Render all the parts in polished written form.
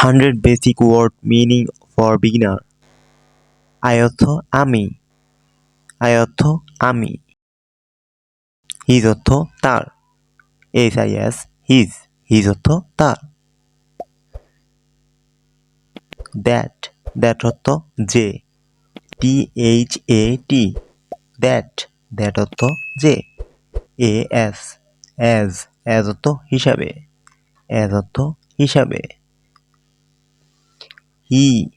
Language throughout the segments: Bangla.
100 basic word meaning for beginner. I অর্থ আমি, I অর্থ আমি, his অর্থ তার, his, his অর্থ তার, that অর্থ যে, that, that অর্থ যে, as অর্থ হিসাবে, অর্থ হিসাবে, he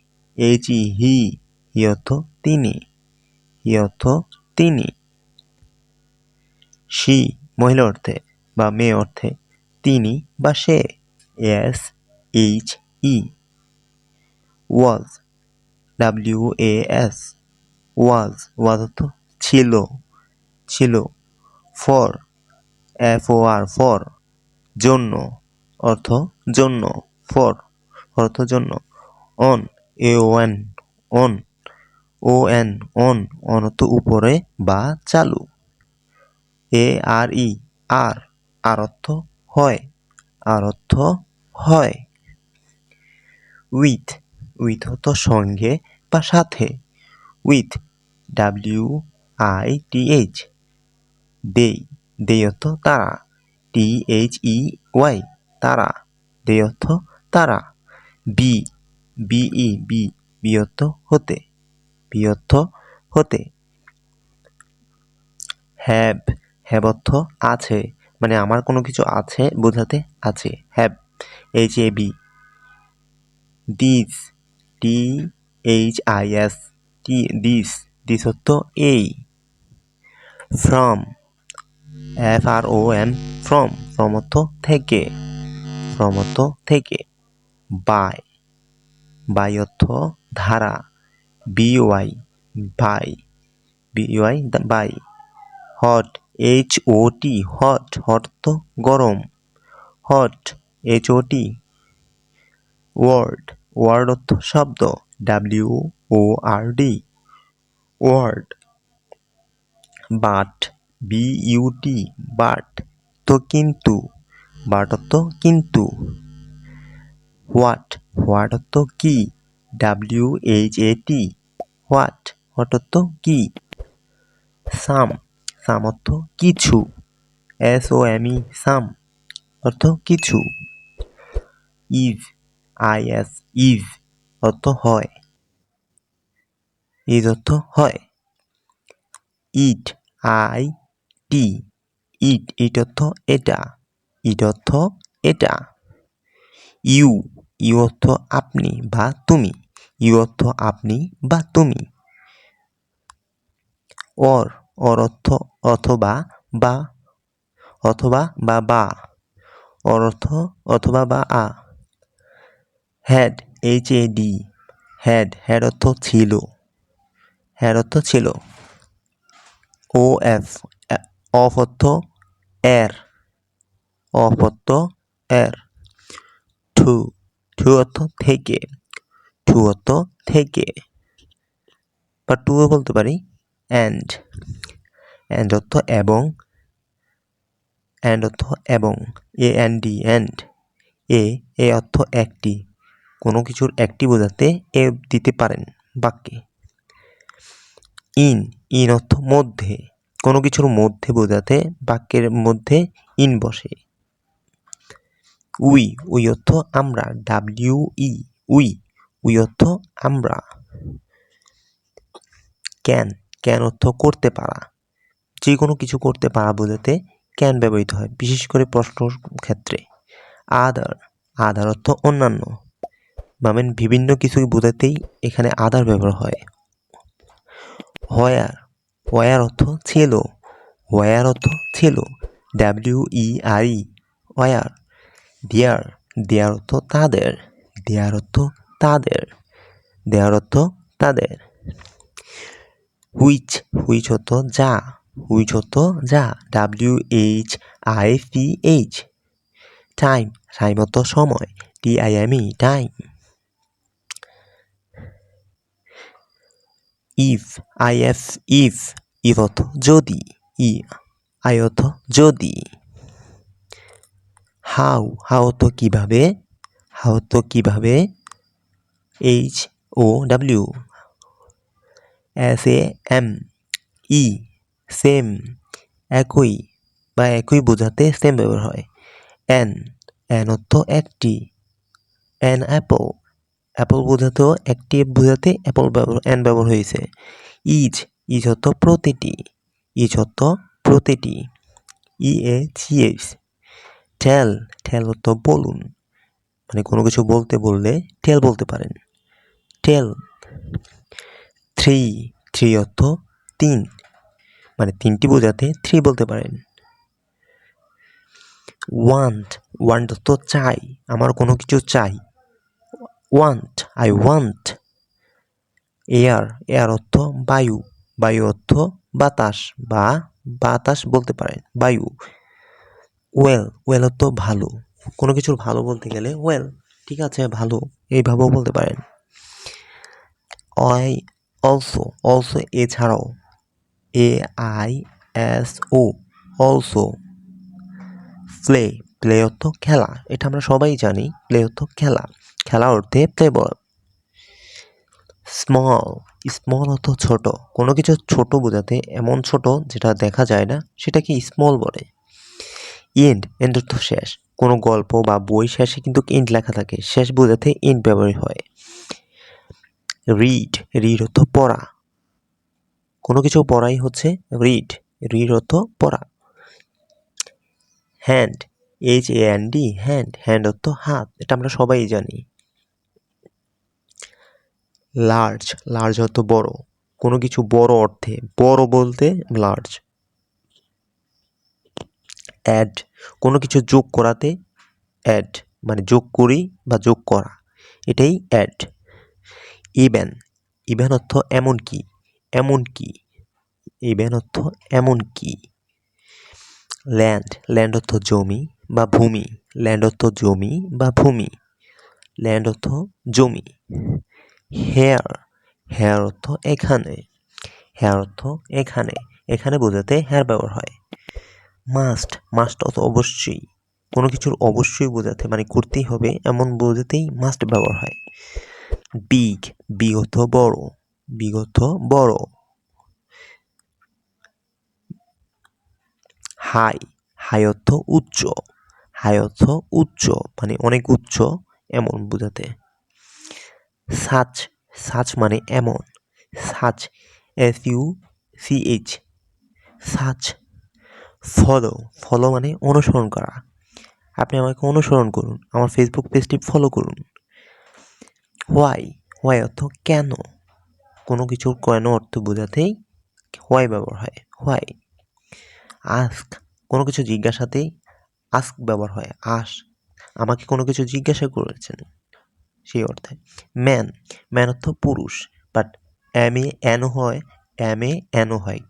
অর্থ তিনি, অর্থ তিনি, she মহিলা অর্থে বা মেয়ে অর্থে তিনি বা সে, was was অর্থ ছিল, for for জন্য অর্থ জন্য, for অর্থ জন্য, on on অর্থ উপরে বা চালু, আর অর্থ হয়, with অর্থ সঙ্গে বা সাথে, with they অর্থ তারা, তারা, they অর্থ তারা, be অর্থ হতে, have অর্থ আছে, মানে আমার কোনো কিছু আছে বোঝাতে আছে, have, this অর্থ এই, from from অর্থ থেকে, by অর্থ ধারা, by hot hot অর্থ গরম, word অর্থ শব্দ, word, but তো কিন্তু, অর্থ কিন্তু, what অর্থ কি, what অর্থ কি, some অর্থ কিছু, some অর্থ কিছু, is অর্থ হয়, অর্থ হয়, it অর্থ এটা, অর্থ এটা, you অর্থ আপনি বা তুমি, অর্থ আপনি বা তুমি, or অর্থ অথবা বা, or অর্থ অথবা বা আ, had অর্থ ছিল, of অর্থ এর, অর্থ to অর্থ থেকে, অর্থ থেকে, বা টুও বলতে পারি, and অর্থ এবং, অর্থ এবং, and এ অর্থ একটি, কোনো কিছুর একটি বোঝাতে এ দিতে পারেন বাক্যে, in অর্থ মধ্যে, কোনো কিছুর মধ্যে বোঝাতে বাক্যের মধ্যে ইন বসে, উই অর্থ আমরা, উই অর্থ আমরা, ক্যান অর্থ করতে পারা, যে কোনো কিছু করতে পারা বোঝাতে ক্যান ব্যবহৃত হয়, বিশেষ করে প্রশ্নর ক্ষেত্রে, আদার অর্থ অন্যান্য, মানে বিভিন্ন কিছু বোঝাতেই এখানে আদার ব্যবহার হয়, হোয়ার অর্থ ছিল, অর্থ ছিল, ওয়ার, দেয়ার অর্থ তাদের, অর্থ তাদের, হুইচ অর্থ যা, টাইম অর্থ সময়, টাইম, if অর্থ যদি, অর্থ যদি, হাউ অর্থ কিভাবে, হাউ তো কিভাবে, HOW, SAM, সেম, একই বা একই বোঝাতে সেম ব্যবহার হয়। অ্যান অর্থ একটি, অ্যান অ্যাপল বোঝাতেও একটি বোঝাতে অ্যান ব্যবহার হয়েছে। ইজ অর্থ প্রতিটি, EACH। টেল অর্থ বলুন, মানে কোনো কিছু বলতে বললে টেল বলতে পারেন। টেল। থ্রি অর্থ তিন, মানে তিনটি বোঝাতে থ্রি বলতে পারেন। ওয়ান্ট অর্থ চাই, আমার কোনো কিছু চাই। I want. এয়ার অর্থ বায়ু, অর্থ বাতাস বা বাতাস বলতে পারেন, বায়ু। ওয়েল অর্থ ভালো, কোনো কিছুর ভালো বলতে গেলে ওয়েল, ঠিক আছে ভালো, এইভাবেও বলতে পারেন। অলসো এছাড়াও, AISO, অলসো। প্লে অর্থ খেলা, এটা আমরা সবাই জানি, প্লে অর্থ খেলা অর্থে প্লে বল। স্মল অর্থ ছোট, কোনো কিছু ছোট বোঝাতে এমন ছোট যেটা দেখা যায় না সেটাকে স্মল বলে। এন্ড অর্থ শেষ, কোনো গল্প বা বই শেষে কিন্তু এন্ড লেখা থাকে, শেষ বোঝাতে এন্ড ব্যবহার হয়। রিড অর্থ পড়া, কোনো কিছু পড়াই হচ্ছে রিড অর্থ পড়া। হ্যান্ড, HAND, হ্যান্ড অর্থ হাত, এটা আমরা সবাই জানি। লার্জ অর্থ বড়, কোনো কিছু বড় অর্থে, বড় বলতে লার্জ। অ্যাড, কোনো কিছু যোগ করাতে অ্যাড, মানে যোগ করি বা যোগ করা, এটাই অ্যাড। ইভেন অর্থ এমনকি, ইভেন অর্থ এমনকি। ল্যান্ড অর্থ জমি বা ভূমি, ল্যান্ড অর্থ জমি। হেয়ার অর্থ এখানে, এখানে বোঝাতে হেয়ার ব্যবহার হয়। মাস্ট অর্থ অবশ্যই, কোনো কিছুর অবশ্যই বোঝাতে, মানে করতেই হবে এমন বোঝাতেই মাস্ট ব্যবহার হয়। বিগ অর্থ বড়। হাই অর্থ উচ্চ, মানে অনেক উচ্চ এমন বোঝাতে। সাচ মানে এমন, SUCH, সাচ। ফলো মানে অনুসরণ করা, আপনি আমাকে অনুসরণ করুন, আমার ফেসবুক পেজটি ফলো করুন। হোয়াই অর্থ কেন, কোনো কিছুর কেন অর্থ বোঝাতেই হোয়াই ব্যবহার হয়, হোয়াই। আস্ক, কোনো কিছু জিজ্ঞাসাতেই আস্ক ব্যবহার হয়, আমাকে কোনো কিছু জিজ্ঞাসা করেছেন সেই অর্থে। ম্যান অর্থ পুরুষ, বাট MAN হয়,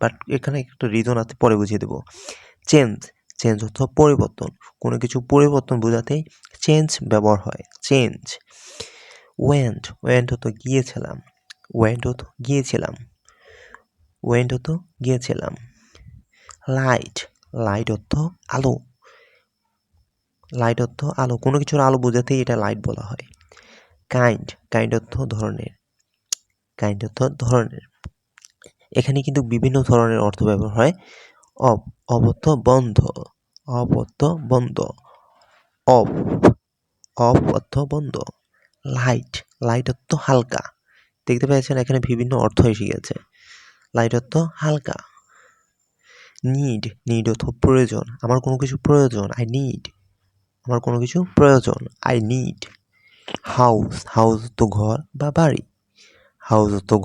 বাট এখানে একটা রিজন আছে, পরে বুঝিয়ে দেবো। চেঞ্জ অর্থ পরিবর্তন, কোনো কিছু পরিবর্তন বোঝাতে চেঞ্জ ব্যবহার হয়, চেঞ্জ। ওয়েন্ট অর্থ গিয়েছিলাম। লাইট অর্থ আলো, কোনো কিছুর আলো বোঝাতেই এটা লাইট বলা হয়। কাইন্ড অর্থ ধরনের, এখানে কিন্তু বিভিন্ন ধরনের অর্থ ব্যবহার হয়। অর্থ বন্ধ, অফ অর্থ বন্ধ। লাইট অর্থ হালকা, দেখতে পেয়েছেন এখানে বিভিন্ন অর্থ এসে গেছে। লাইট অর্থ হালকা। নিড অর্থ প্রয়োজন, আমার কোনো কিছু প্রয়োজন, আই নিড। হাউস অর্থ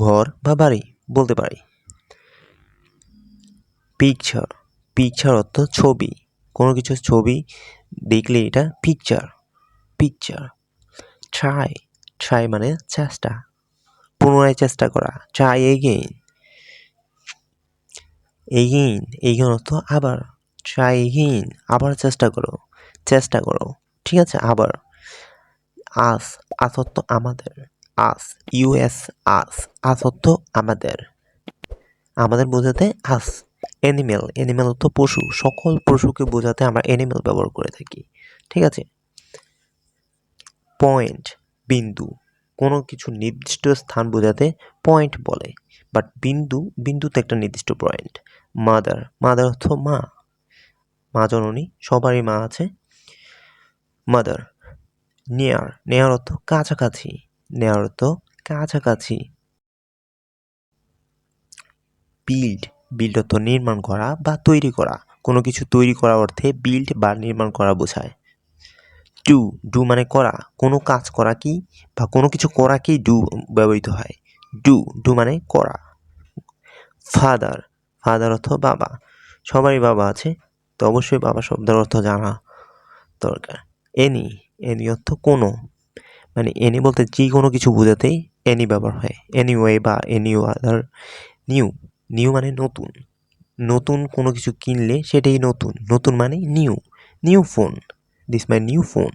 ঘর বা বাড়ি, বলতে পারি। পিকচার অর্থ ছবি, কোনো কিছু ছবি দেখলে এটা পিকচার। ট্রাই মানে চেষ্টা, পুনরায় চেষ্টা করা, ট্রাই এগেইন অর্থ আবার, ট্রাই এগেইন, আবার চেষ্টা করো, ঠিক আছে, আবার। আস অর্থ আমাদের, আস অর্থ আমাদের বোঝাতে আস। অ্যানিমেল অর্থ পশু, সকল পশুকে বোঝাতে আমরা অ্যানিমেল ব্যবহার করে থাকি, ঠিক আছে। পয়েন্ট বিন্দু, কোনো কিছু নির্দিষ্ট স্থান বোঝাতে পয়েন্ট বলে, বাট বিন্দুতে একটা নির্দিষ্ট পয়েন্ট। মাদার অর্থ মা, মা জননী, সবারই মা আছে। মাদার। নেয়ার অর্থ কাছাকাছি, কাছাকাছি। বিল্ড অর্থ নির্মাণ করা বা তৈরি করা, কোনো কিছু তৈরি করা অর্থে বিল্ড বা নির্মাণ করা বোঝায়। ডু মানে করা, কোনো কাজ করা কি বা কোনো কিছু করা কি ডু ব্যবহৃত হয়। ডু মানে করা। ফাদার অর্থ বাবা, সবারই বাবা আছে, তো অবশ্যই বাবা শব্দের অর্থ জানা দরকার। এনি অর্থ কোনো, মানে এনি বলতে যে কোনো কিছু বোঝাতেই এনি ব্যবহার হয়। এনিওয়ে বা এনি আদার। নিউ মানে নতুন কোনো কিছু কিনলে সেটাই নতুন মানে new phone, this my new phone.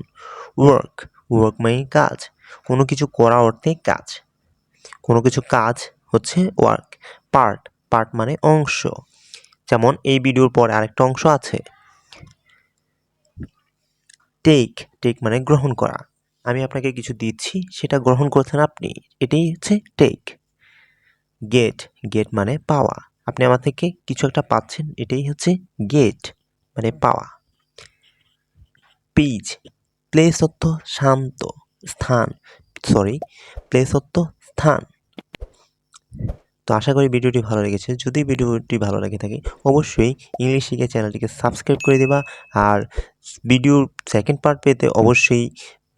Work মানে কাজ, কোনো কিছু করা অর্থে কাজ, কোনো কিছু কাজ হচ্ছে ওয়ার্ক। পার্ট মানে অংশ, যেমন এই ভিডিওর পরে আরেকটা অংশ আছে। টেক মানে গ্রহণ করা, আমি আপনাকে কিছু দিচ্ছি, সেটা গ্রহণ করছেন আপনি, এটাই হচ্ছে টেক। গেট মানে পাওয়া, আপনি আমার থেকে কিছু একটা পাচ্ছেন, এটাই হচ্ছে গেট মানে পাওয়া। প্লেস অর্থ শান্ত স্থান, প্লেস অর্থ স্থান। তো আশা করি ভিডিওটি ভালো লেগেছে। যদি ভিডিওটি ভালো লেগে থাকে অবশ্যই ইংলিশ শিখে চ্যানেলটিকে সাবস্ক্রাইব করে দেবা, আর ভিডিওর সেকেন্ড পার্ট পেতে অবশ্যই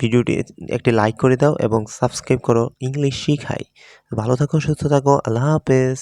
ভিডিওটি একটি লাইক করে দাও এবং সাবস্ক্রাইব করো। ইংলিশ শিখাই। ভালো থাকো, সুস্থ থাকো, আল্লাহ হাফেজ।